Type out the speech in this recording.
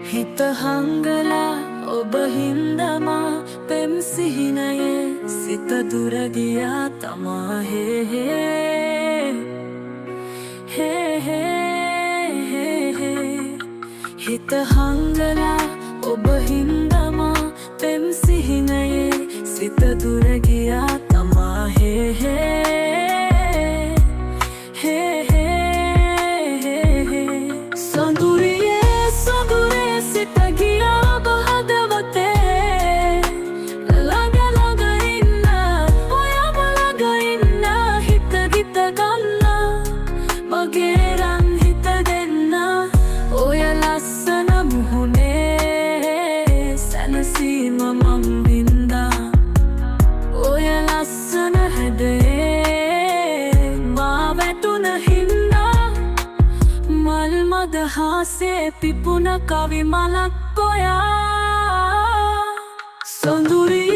හිත හංගලා ඔබ හින්දමා පෙම් සිහිනයේ සිත දුර ගියා තමා හේ හිත හංගලා ඔබ හින්දමා පෙම් සිහිනයේ සිත දුර ගියා තමා සොඳුරේ සිත ගියා ඔබ හදවතේ ළඟ ළඟ ඉන්න ඔයම ළඟ ඉන්න හිත ගිත ගන්න මගේ රන් හිත දෙන්න ඔය ලස්සන මුහුණේ සැනසීම මං වින්දා ඔය ලස්සන හැඩේ මා වැටුන හින්දා මල් මද හාසේ පිපුන කවි මලක් ඔයා සොඳුරි